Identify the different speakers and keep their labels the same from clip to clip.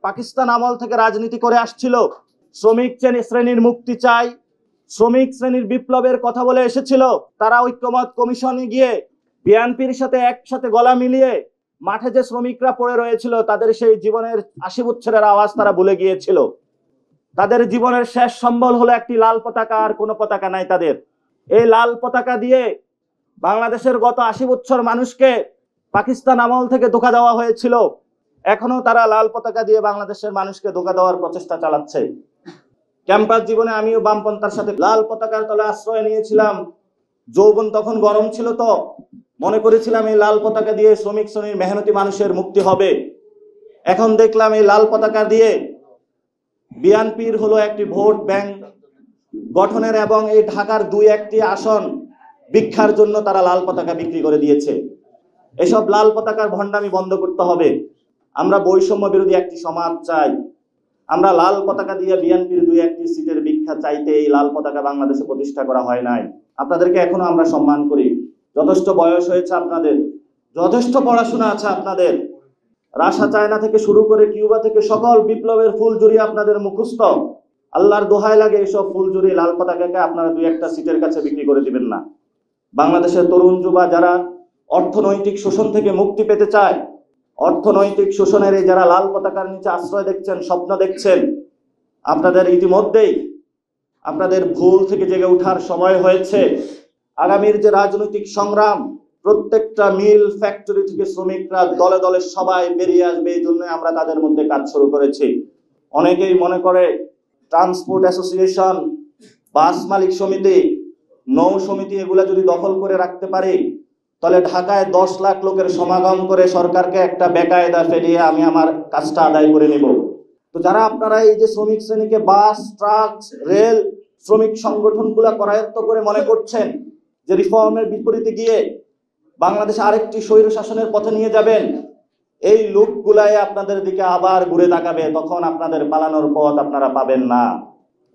Speaker 1: পাকিস্তান আমল থেকে রাজনীতি করে আসছিল। শ্রমিক শ্রেণীর মুক্তি চাই, শ্রমিক শ্রেণীর বিপ্লবের কথা বলে এসেছিল। তারা ঐক্যমত কমিশনে গিয়ে বিএনপির সাথে একসাথে গলা মিলিয়ে মাঠে যে শ্রমিকরা পড়ে রয়েছিল তাদের সেই জীবনের ৮০ বছরের আওয়াজ তারা ভুলে গিয়েছিল। তাদের জীবনের শেষ সম্বল হলো একটি লাল পতাকা, আর কোনো পতাকা নাই তাদের। এই লাল পতাকা দিয়ে বাংলাদেশের গত ৮০ বছর মানুষকে পাকিস্তান আমল থেকে ধোঁকা দেওয়া হয়েছিল। এখনো তারা লাল পতাকা দিয়ে বাংলাদেশের মানুষকে ধোঁকা দেওয়ার প্রচেষ্টা চালাচ্ছে। ক্যাম্পাস জীবনে আমিও বামপন্থার সাথে লাল পতাকার তলে আশ্রয় নিয়েছিলাম। যৌবন তখন গরম ছিল, তো মনে করেছিলাম এই লাল পতাকা দিয়ে শ্রমিক শ্রেণীর মেহনতি মানুষের মুক্তি হবে। এখন দেখলাম এই লাল পতাকা দিয়ে বিএনপির হলো একটি ভোট ব্যাংক গঠনের এবং এই ঢাকার ২-১টি আসন ভিক্ষার জন্য তারা লাল পতাকা বিক্রি করে দিয়েছে। এসব লাল পতাকার ভণ্ডামি বন্ধ করতে হবে। আমরা বৈষম্য বিরোধী একটি সমাজ চাই। আমরা লাল পতাকা দিয়ে বিএনপির ২-১টি সিটের ভিক্ষা চাইতে এই লাল পতাকা বাংলাদেশে প্রতিষ্ঠা করা হয় নাই। আপনাদেরকে এখনো আমরা সম্মান করি। যথেষ্ট বয়স হয়েছে আপনাদের, যথেষ্ট পড়াশোনা আছে আপনাদের। রাশা চায়না থেকে শুরু করে কিউবা থেকে সকল বিপ্লবের ফুলঝুরি আপনাদের মুখস্থ। আল্লাহর দোহাই লাগে এসব ফুলঝুরি লাল পতাকাকে আপনারা ২-১টা সিটের কাছে বিক্রি করে দিবেন না। বাংলাদেশের তরুণ যুবা যারা অর্থনৈতিক শোষণ থেকে মুক্তি পেতে চায়, অর্থনৈতিক শোষণের এই যারা লাল পতাকার নিচে আশ্রয় দেখছেন, স্বপ্ন দেখছেন, আপনাদের ইতিমধ্যেই আপনাদের ভুল থেকে জেগে ওঠার সময় হয়েছে। আগামীর যে রাজনৈতিক সংগ্রাম, প্রত্যেকটা মিল ফ্যাক্টরি থেকে শ্রমিকরা দলে দলে সবাই বেরিয়ে আসবে, এই জন্য আমরা তাদের মধ্যে কাজ শুরু করেছি। অনেকেই মনে করে ট্রান্সপোর্ট অ্যাসোসিয়েশন, বাস মালিক সমিতি, নৌ সমিতি এগুলা যদি দখল করে রাখতে পারি, তাহলে ঢাকায় ১০ লাখ লোকের সমাগম করে সরকারকে একটা বেকায়দা ফেলিয়ে আমি আমার কাজটা আদায় করে নেব। তো যারা আপনারা এই যে শ্রমিক শ্রেণীকে বাস, ট্রাক, রেল শ্রমিক সংগঠনগুলা করায়ত্ত করে মনে করছেন যে রিফর্মের বিপরীতে গিয়ে বাংলাদেশে আরেকটি স্বৈর শাসনের পথে নিয়ে যাবেন, এই লোকগুলাই আপনাদের দিকে আবার ঘুরে তাকাবে। তখন আপনাদের পালানোর পথ আপনারা পাবেন না।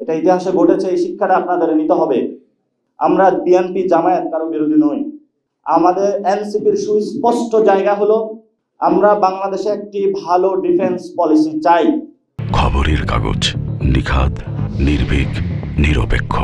Speaker 1: এটা ইতিহাসে ঘটেছে, এই শিক্ষাটা আপনাদের নিতে হবে। আমরা বিএনপি জামায়াত কারো বিরোধী নই। আমাদের এনসিপির সুস্পষ্ট জায়গা হলো আমরা বাংলাদেশে একটি ভালো ডিফেন্স পলিসি চাই।
Speaker 2: খবরের কাগজ, নিখাত, নির্ভীক, নিরপেক্ষ।